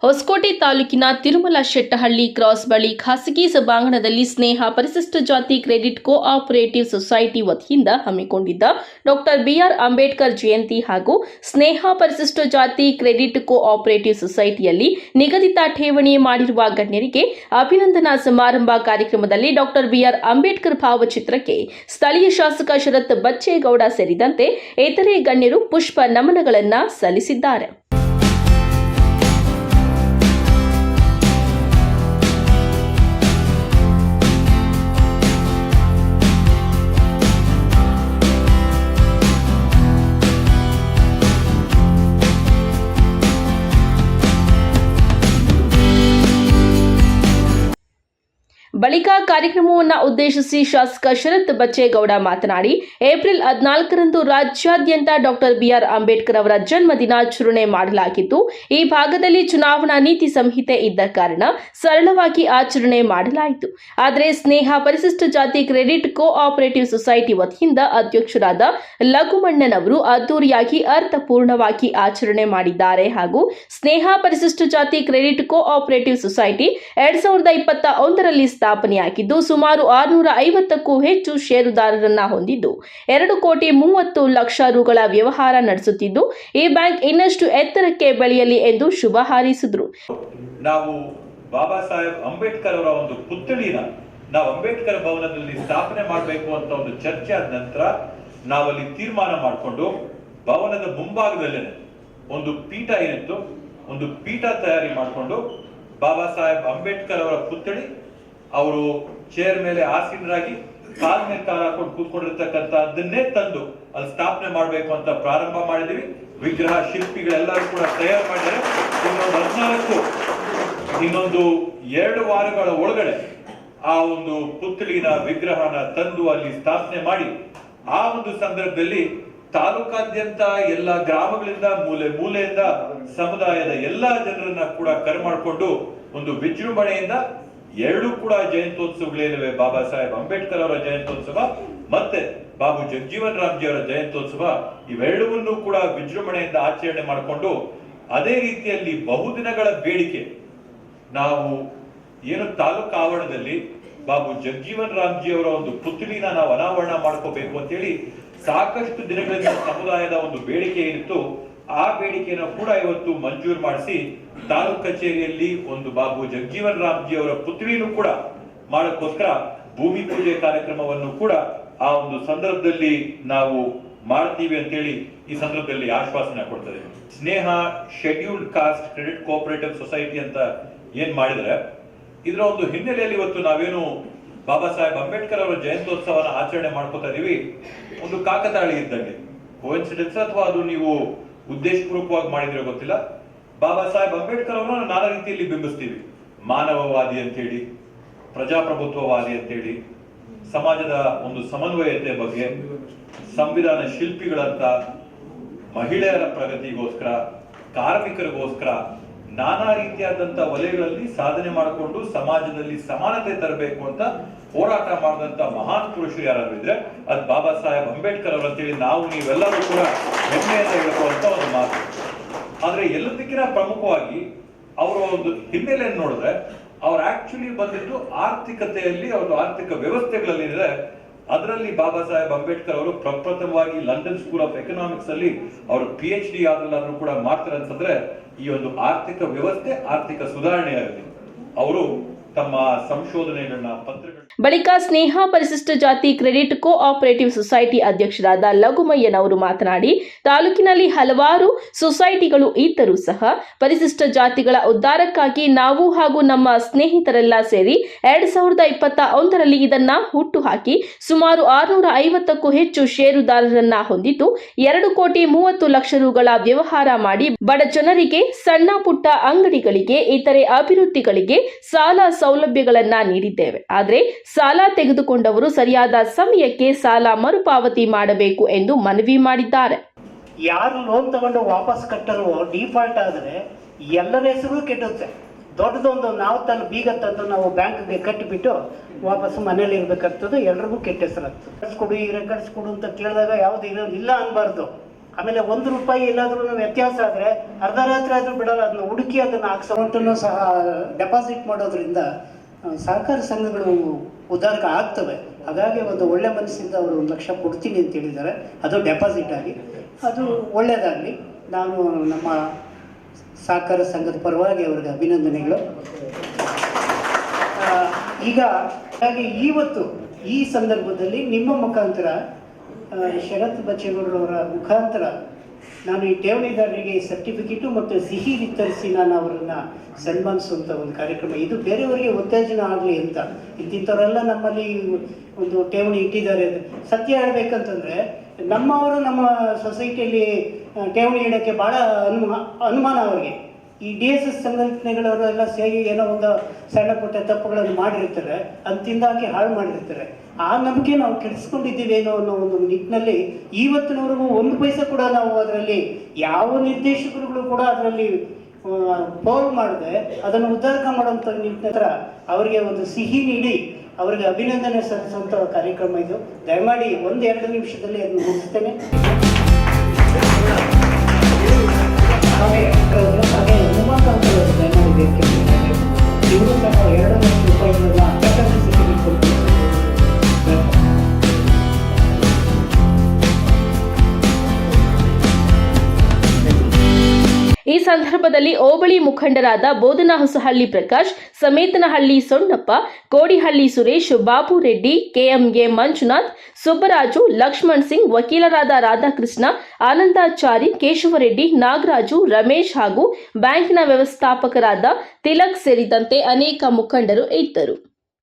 ಹೊಸಕೋಟೆ ತಾಲೂಕಿನ ತಿರುಮಲಶೆಟ್ಟಹಳ್ಳಿ ಕ್ರಾಸ್ ಬಳಿ ಖಾಸಗಿ ಸಭಾಂಗಣದಲ್ಲಿ ಸ್ನೇಹ ಪರಿಶಿಷ್ಟ ಜಾತಿ ಕ್ರೆಡಿಟ್ ಕೋಆಪರೇಟಿವ್ ಸೊಸೈಟಿ ವತಿಯಿಂದ ಹಮ್ಮಿಕೊಂಡಿದ್ದ ಡಾಕ್ಟರ್ ಬಿಆರ್ ಅಂಬೇಡ್ಕರ್ ಜಯಂತಿ ಹಾಗೂ ಸ್ನೇಹ ಪರಿಶಿಷ್ಟ ಜಾತಿ ಕ್ರೆಡಿಟ್ ಕೋಆಪರೇಟಿವ್ ಸೊಸೈಟಿಯಲ್ಲಿ ನಿಗದಿತ ಠೇವಣಿ ಮಾಡಿರುವ ಗಣ್ಯರಿಗೆ ಅಭಿನಂದನಾ ಸಮಾರಂಭ ಕಾರ್ಯಕ್ರಮದಲ್ಲಿ ಡಾಕ್ಟರ್ ಬಿಆರ್ ಅಂಬೇಡ್ಕರ್ ಭಾವಚಿತ್ರಕ್ಕೆ ಸ್ಥಳೀಯ ಶಾಸಕ ಶರತ್ ಬಚ್ಚೇಗೌಡ ಸೇರಿದಂತೆ ಇತರೆ ಗಣ್ಯರು ಪುಷ್ಪ ನಮನಗಳನ್ನು ಸಲ್ಲಿಸಿದ್ದಾರೆ. ಬಳಿಕ ಕಾರ್ಯಕ್ರಮವನ್ನು ಉದ್ದೇಶಿಸಿ ಶಾಸಕ ಶರತ್ ಬಚ್ಚೇಗೌಡ ಮಾತನಾಡಿ, ಏಪ್ರಿಲ್ 14ರಂದು ರಾಜ್ಯಾದ್ಯಂತ ಡಾಕ್ಟರ್ ಬಿಆರ್ ಅಂಬೇಡ್ಕರ್ ಅವರ ಜನ್ಮ ದಿನಾಚರಣೆ ಮಾಡಲಾಗಿದ್ದು, ಈ ಭಾಗದಲ್ಲಿ ಚುನಾವಣಾ ನೀತಿ ಸಂಹಿತೆ ಇದ್ದ ಕಾರಣ ಸರಳವಾಗಿ ಆಚರಣೆ ಮಾಡಲಾಯಿತು. ಆದರೆ ಸ್ನೇಹ ಪರಿಶಿಷ್ಟ ಜಾತಿ ಕ್ರೆಡಿಟ್ ಕೋಆಪರೇಟಿವ್ ಸೊಸೈಟಿ ವತಿಯಿಂದ ಅಧ್ಯಕ್ಷರಾದ ಲಘುಮಣ್ಣನವರು ಅದ್ದೂರಿಯಾಗಿ ಅರ್ಥಪೂರ್ಣವಾಗಿ ಆಚರಣೆ ಮಾಡಿದ್ದಾರೆ ಹಾಗೂ ಸ್ನೇಹ ಪರಿಶಿಷ್ಟ ಜಾತಿ ಕ್ರೆಡಿಟ್ ಕೋಆಪರೇಟಿವ್ ಸೊಸೈಟಿ 2021ರಲ್ಲಿ ಸ್ಥಾಪನೆಯಾಗಿದ್ದು ಸುಮಾರು 650ಕ್ಕೂ ಹೆಚ್ಚು ಷೇರುದಾರರನ್ನ ಹೊಂದಿದ್ದು 2,30,00,000 ರುಗಳ ವ್ಯವಹಾರ ನಡೆಸುತ್ತಿದ್ದು, ಈ ಬ್ಯಾಂಕ್ ಇನ್ನಷ್ಟು ಎತ್ತರಕ್ಕೆ ಬೆಳೆಯಲಿ ಎಂದು ಶುಭ ಹಾರೈಸಿದರು. ನಾವು ಬಾಬಾ ಸಾಹೇಬ್ ಅಂಬೇಡ್ಕರ್ ಅವರ ಒಂದು ಪುತ್ಥಳಿನ ನಾವು ಅಂಬೇಡ್ಕರ್ ಭವನದಲ್ಲಿ ಸ್ಥಾಪನೆ ಮಾಡಬೇಕು ಅಂತ ಒಂದು ಚರ್ಚೆ ಆದ ನಂತರ ನಾವಲ್ಲಿ ತೀರ್ಮಾನ ಮಾಡಿಕೊಂಡು ಭವನದ ಮುಂಭಾಗದಲ್ಲೇ ಒಂದು ಪೀಠ ಏನಿತ್ತು, ಒಂದು ಪೀಠ ತಯಾರಿ ಮಾಡಿಕೊಂಡು ಬಾಬಾ ಸಾಹೇಬ್ ಅಂಬೇಡ್ಕರ್ ಅವರ ಪುತ್ಥಳಿ ಅವರು ಚೇರ್ ಮೇಲೆ ಆಸೀನರಾಗಿ ಕಾಲ ಮೇಲೆ ಕಾಲ ಹಾಕೊಂಡು ಕೂತ್ಕೊಂಡಿರ್ತಕ್ಕಂಥ ಅದನ್ನೇ ತಂದು ಅಲ್ಲಿ ಸ್ಥಾಪನೆ ಮಾಡಬೇಕು ಅಂತ ಪ್ರಾರಂಭ ಮಾಡಿದೀವಿ. ವಿಗ್ರಹ ಶಿಲ್ಪಿಗಳೆಲ್ಲರೂ ಕೂಡ ತಯಾರು ಮಾಡಿದ್ದಾರೆ. ಇನ್ನೊಂದು 2 ವಾರಗಳ ಒಳಗಡೆ ಆ ಒಂದು ಪುತ್ಥಳಿನ ವಿಗ್ರಹನ ತಂದು ಅಲ್ಲಿ ಸ್ಥಾಪನೆ ಮಾಡಿ ಆ ಒಂದು ಸಂದರ್ಭದಲ್ಲಿ ತಾಲೂಕಾದ್ಯಂತ ಎಲ್ಲ ಗ್ರಾಮಗಳಿಂದ ಮೂಲೆ ಮೂಲೆಯಿಂದ ಸಮುದಾಯದ ಎಲ್ಲಾ ಜನರನ್ನ ಕೂಡ ಕರೆ ಮಾಡಿಕೊಂಡು ಒಂದು ವಿಜೃಂಭಣೆಯಿಂದ 2 ಕೂಡ ಜಯಂತ್ಯೋತ್ಸವಗಳೇನಿವೆ, ಬಾಬಾ ಸಾಹೇಬ್ ಅಂಬೇಡ್ಕರ್ ಅವರ ಜಯಂತ್ಯೋತ್ಸವ ಮತ್ತೆ ಬಾಬು ಜಗಜೀವನ್ ರಾಮ್ಜಿ ಅವರ ಜಯಂತ್ಯೋತ್ಸವ, ಇವೆರಡನ್ನೂ ಕೂಡ ವಿಜೃಂಭಣೆಯಿಂದ ಆಚರಣೆ ಮಾಡಿಕೊಂಡು ಅದೇ ರೀತಿಯಲ್ಲಿ ಬಹುದಿನಗಳ ಬೇಡಿಕೆ ನಾವು ಏನು ತಾಲೂಕು ಆವರಣದಲ್ಲಿ ಬಾಬು ಜಗಜೀವನ್ ರಾಮ್ಜಿ ಅವರ ಒಂದು ಪುತ್ಥಳಿನ ನಾವು ಅನಾವರಣ ಮಾಡ್ಕೋಬೇಕು ಅಂತೇಳಿ ಸಾಕಷ್ಟು ದಿನಗಳಿಂದ ಸಮುದಾಯದ ಒಂದು ಬೇಡಿಕೆ ಏನಿತ್ತು, ಆ ಬೇಡಿಕೆಯನ್ನು ಕೂಡ ಇವತ್ತು ಮಂಜೂರು ಮಾಡಿಸಿ ತಾಲೂಕು ಕಚೇರಿಯಲ್ಲಿ ಒಂದು ಬಾಬು ಜಗಜೀವನ್ ರಾಮ್ಜಿ ಅವರ ಪುತ್ಥಳಿನೂ ಕೂಡ ಮಾಡೋಕ್ಕೋಸ್ಕರ ಭೂಮಿ ಪೂಜೆ ಕಾರ್ಯಕ್ರಮವನ್ನು ಕೂಡ ಆ ಒಂದು ಸಂದರ್ಭದಲ್ಲಿ ನಾವು ಮಾಡ್ತೀವಿ ಅಂತೇಳಿ ಈ ಸಂದರ್ಭದಲ್ಲಿ ಆಶ್ವಾಸನೆ ಕೊಡ್ತದೆ. Sneha scheduled caste credit cooperative society ಅಂತ ಏನ್ ಮಾಡಿದ್ರೆ ಇದರ ಒಂದು ಹಿನ್ನೆಲೆಯಲ್ಲಿ ಇವತ್ತು ನಾವೇನು ಬಾಬಾ ಸಾಹೇಬ್ ಅಂಬೇಡ್ಕರ್ ಅವರ ಜಯಂತ್ಯೋತ್ಸವನ ಆಚರಣೆ ಮಾಡ್ಕೋತಾ ಇದೀವಿ. ಒಂದು ಕಾಕತಾಳಿ ಇದ್ದಂಗೆ, ಕೋಇನ್ಸಿಡೆನ್ಸ್ ಅಥವಾ ಅದು ನೀವು ಉದ್ದೇಶಪೂರ್ವಕವಾಗಿ ಮಾಡಿದ್ರೆ ಗೊತ್ತಿಲ್ಲ. ಬಾಬಾ ಸಾಹೇಬ್ ಅಂಬೇಡ್ಕರ್ ಅವರನ್ನು ನಾನಾ ರೀತಿಯಲ್ಲಿ ಬಿಂಬಿಸ್ತೀವಿ. ಮಾನವವಾದಿ ಅಂತೇಳಿ, ಪ್ರಜಾಪ್ರಭುತ್ವವಾದಿ ಅಂತೇಳಿ, ಸಮಾಜದ ಒಂದು ಸಮನ್ವಯತೆ ಬಗ್ಗೆ, ಸಂವಿಧಾನ ಶಿಲ್ಪಿಗಳಂತ, ಮಹಿಳೆಯರ ಪ್ರಗತಿಗೋಸ್ಕರ, ಕಾರ್ಮಿಕರಿಗೋಸ್ಕರ ನಾನಾ ರೀತಿಯಾದಂತ ವಲಯಗಳಲ್ಲಿ ಸಾಧನೆ ಮಾಡಿಕೊಂಡು ಸಮಾಜದಲ್ಲಿ ಸಮಾನತೆ ತರಬೇಕು ಅಂತ ಹೋರಾಟ ಮಾಡಿದಂತ ಮಹಾನ್ ಪುರುಷರು ಯಾರಾದ್ರೂ ಇದ್ರೆ ಅದು ಬಾಬಾ ಸಾಹೇಬ್ ಅಂಬೇಡ್ಕರ್ ಅವರು ಅಂತೇಳಿ ನಾವು ನೀವೆಲ್ಲರೂ ಕೂಡ ಹೆಮ್ಮೆಯಿಂದ ಹೇಳುವಂತ ಒಂದು ಮಾತು. ಆದ್ರೆ ಎಲ್ಲದಕ್ಕಿಂತ ಪ್ರಮುಖವಾಗಿ ಅವರ ಒಂದು ಹಿನ್ನೆಲೆಯನ್ನು ನೋಡಿದ್ರೆ ಅವ್ರು ಆಕ್ಚುಲಿ ಬಂದಿದ್ದು ಆರ್ಥಿಕತೆಯಲ್ಲಿ, ಅವ್ರ ಆರ್ಥಿಕ ವ್ಯವಸ್ಥೆಗಳಲ್ಲಿ ಇದೆ. ಅದರಲ್ಲಿ ಬಾಬಾ ಸಾಹೇಬ್ ಅಂಬೇಡ್ಕರ್ ಅವರು ಪ್ರಪ್ರಥಮವಾಗಿ ಲಂಡನ್ ಸ್ಕೂಲ್ ಆಫ್ ಎಕನಾಮಿಕ್ಸ್ ಅಲ್ಲಿ ಅವರು PhD ಆದ್ರೂ ಕೂಡ ಮಾಡ್ತಾರೆ ಅಂತಂದ್ರೆ ಈ ಒಂದು ಆರ್ಥಿಕ ವ್ಯವಸ್ಥೆ, ಆರ್ಥಿಕ ಸುಧಾರಣೆಯಾಗಲಿ ಅವರು ತಮ್ಮ ಸಂಶೋಧನೆಗಳನ್ನ ಪತ್ರಗಳು. ಬಳಿಕ ಸ್ನೇಹ ಪರಿಶಿಷ್ಟ ಜಾತಿ ಕ್ರೆಡಿಟ್ ಕೋಆಪರೇಟಿವ್ ಸೊಸೈಟಿ ಅಧ್ಯಕ್ಷರಾದ ಲಘುಮಯ್ಯನವರು ಮಾತನಾಡಿ, ತಾಲೂಕಿನಲ್ಲಿ ಹಲವಾರು ಸೊಸೈಟಿಗಳು ಇದ್ದರೂ ಸಹ ಪರಿಶಿಷ್ಟ ಜಾತಿಗಳ ಉದ್ಧಾರಕ್ಕಾಗಿ ನಾವು ಹಾಗೂ ನಮ್ಮ ಸ್ನೇಹಿತರೆಲ್ಲ ಸೇರಿ 2021ರಲ್ಲಿ ಇದನ್ನ ಹುಟ್ಟುಹಾಕಿ ಸುಮಾರು 650ಕ್ಕೂ ಹೆಚ್ಚು ಷೇರುದಾರರನ್ನ ಹೊಂದಿದ್ದು 2,30,00,000 ರುಗಳ ವ್ಯವಹಾರ ಮಾಡಿ ಬಡ ಜನರಿಗೆ, ಸಣ್ಣ ಪುಟ್ಟ ಅಂಗಡಿಗಳಿಗೆ, ಇತರೆ ಅಭಿವೃದ್ಧಿಗಳಿಗೆ ಸಾಲ ಸೌಲಭ್ಯಗಳನ್ನ ನೀಡಿದ್ದೇವೆ. ಆದರೆ ಸಾಲ ತೆಗೆದುಕೊಂಡವರು ಸರಿಯಾದ ಸಮಯಕ್ಕೆ ಸಾಲ ಮರುಪಾವತಿ ಮಾಡಬೇಕು ಎಂದು ಮನವಿ ಮಾಡಿದ್ದಾರೆ. ಯಾರು ಲೋನ್ ತಗೊಂಡು ವಾಪಸ್ ಕಟ್ಟಲು ಡಿಫಾಲ್ಟ್ ಆದರೆ ಎಲ್ಲರ ಹೆಸರು ಕೆಟ್ಟುತ್ತೆ. ದೊಡ್ಡದೊಂದು ನಾವು ತನ್ನ ಬೀಗ ತಂದು ನಾವು ಬ್ಯಾಂಕ್ಗೆ ಕಟ್ಟಿಬಿಟ್ಟು ವಾಪಸ್ ಮನೇಲಿ ಇರ್ಬೇಕಾಗ್ತದೆ, ಎಲ್ರಿಗೂ ಕೆಟ್ಟ ಹೆಸರಾಗ್ತದೆ. ಕಳಿಸ್ಕೊಡು ಈ ರೆಕಾರ್ಡ್ಸ್ ಕೊಡು ಅಂತ ಕೇಳಿದಾಗ ಯಾವುದು ಇಲ್ಲ ಅನ್ಬಾರ್ದು. ಆಮೇಲೆ 1 ರೂಪಾಯಿ ಎಲ್ಲಾದ್ರೂ ವ್ಯತ್ಯಾಸ ಆದರೆ ಅರ್ಧ ರಾತ್ರಿ ಆದರೂ ಬಿಡಲ್ಲ, ಅದನ್ನ ಹುಡುಕಿ ಅದನ್ನು ಅಮೌಂಟನ್ನು ಸಹ ಡೆಪಾಸಿಟ್ ಮಾಡೋದ್ರಿಂದ ಸಹಕಾರ ಸಂಘಗಳು ಉದ್ಧಾರಕ ಆಗ್ತವೆ. ಹಾಗಾಗಿ ಒಂದು ಒಳ್ಳೆ ಮನಸ್ಸಿಂದ ಅವರು 1 ಲಕ್ಷ ಕೊಡ್ತೀನಿ ಅಂತ ಹೇಳಿದ್ದಾರೆ, ಅದು ಡೆಪಾಸಿಟ್ ಆಗಿ, ಅದು ಒಳ್ಳೆಯದಾಗಲಿ. ನಾನು ನಮ್ಮ ಸಹಕಾರ ಸಂಘದ ಪರವಾಗಿ ಅವರಿಗೆ ಅಭಿನಂದನೆಗಳು. ಈಗ ಹಾಗೆ ಇವತ್ತು ಈ ಸಂದರ್ಭದಲ್ಲಿ ನಿಮ್ಮ ಮುಖಾಂತರ ಶರತ್ ಬಚ್ಚೇಗೌಡರವರ ಮುಖಾಂತರ ನಾನು ಈ ಠೇವಣಿದಾರರಿಗೆ ಸರ್ಟಿಫಿಕೇಟು ಮತ್ತು ಸಿಹಿ ವಿತರಿಸಿ ನಾನು ಅವರನ್ನು ಸನ್ಮಾನಿಸುವಂಥ ಒಂದು ಕಾರ್ಯಕ್ರಮ. ಇದು ಬೇರೆಯವರಿಗೆ ಉತ್ತೇಜನ ಆಗಲಿ ಅಂತ. ಇಂತಿಂಥವರೆಲ್ಲ ನಮ್ಮಲ್ಲಿ ಒಂದು ಠೇವಣಿ ಇಟ್ಟಿದ್ದಾರೆ. ಸತ್ಯ ಹೇಳ್ಬೇಕಂತಂದರೆ ನಮ್ಮವರು ನಮ್ಮ ಸೊಸೈಟಿಯಲ್ಲಿ ಠೇವಣಿ ಇಡೋಕ್ಕೆ ಭಾಳ ಅನುಮಾನ ಅವರಿಗೆ. ಈ DSS ಸಂಘಟನೆಗಳವರೆಲ್ಲ ಸೇರಿ ಏನೋ ಒಂದು ಸಣ್ಣ ಪುಟ್ಟ ತಪ್ಪುಗಳನ್ನು ಮಾಡಿರ್ತಾರೆ, ಅಂತಿಂದಾಗಿ ಹಾಳು ಮಾಡಿರ್ತಾರೆ. ಆ ನಂಬಿಕೆ ನಾವು ಕೆಡಿಸ್ಕೊಂಡಿದ್ದೀವೇನೋ ಅನ್ನೋ ಒಂದು ನಿಟ್ಟಿನಲ್ಲಿ ಇವತ್ತಿನವರೆಗೂ 1 ಪೈಸೆ ಕೂಡ ನಾವು ಅದರಲ್ಲಿ ಯಾವ ನಿರ್ದೇಶಕರುಗಳು ಕೂಡ ಅದರಲ್ಲಿ ಪೋಲ್ ಮಾಡದೆ ಅದನ್ನು ಉದ್ಧಾರಕ ಮಾಡುವಂಥ ನಿಟ್ಟಿನ ಅವರಿಗೆ ಒಂದು ಸಿಹಿ ನೀಡಿ ಅವರಿಗೆ ಅಭಿನಂದನೆ ಸಲ್ಲಿಸುವಂಥ ಕಾರ್ಯಕ್ರಮ ಇದು. ದಯಮಾಡಿ 1-2 ನಿಮಿಷದಲ್ಲಿ ಅದನ್ನು ಮುಗಿಸ್ತೇನೆ. ಹಾಗೆ ದಯಮಾಡಿ ಬೇಕು ಇವರು ಸಹ 2 ಲಕ್ಷ ರೂಪಾಯಿಗಳನ್ನ ಈ ಸಂದರ್ಭದಲ್ಲಿ ಹೋಬಳಿ ಮುಖಂಡರಾದ ಬೋಧನಾ ಹೊಸಹಳ್ಳಿ ಪ್ರಕಾಶ್, ಸಮೇತನಹಳ್ಳಿ ಸೊಣ್ಣಪ್ಪ, ಕೋಡಿಹಳ್ಳಿ ಸುರೇಶ್, ಬಾಬು ರೆಡ್ಡಿ, KMA ಮಂಜುನಾಥ್, ಸುಬ್ಬರಾಜು, ಲಕ್ಷ್ಮಣ್ ಸಿಂಗ್, ವಕೀಲರಾದ ರಾಧಾಕೃಷ್ಣ, ಆನಂದಾಚಾರಿ, ಕೇಶವರೆಡ್ಡಿ, ನಾಗರಾಜು, ರಮೇಶ್ ಹಾಗೂ ಬ್ಯಾಂಕಿನ ವ್ಯವಸ್ಥಾಪಕರಾದ ತಿಲಕ್ ಸೇರಿದಂತೆ ಅನೇಕ ಮುಖಂಡರು ಇದ್ದರು.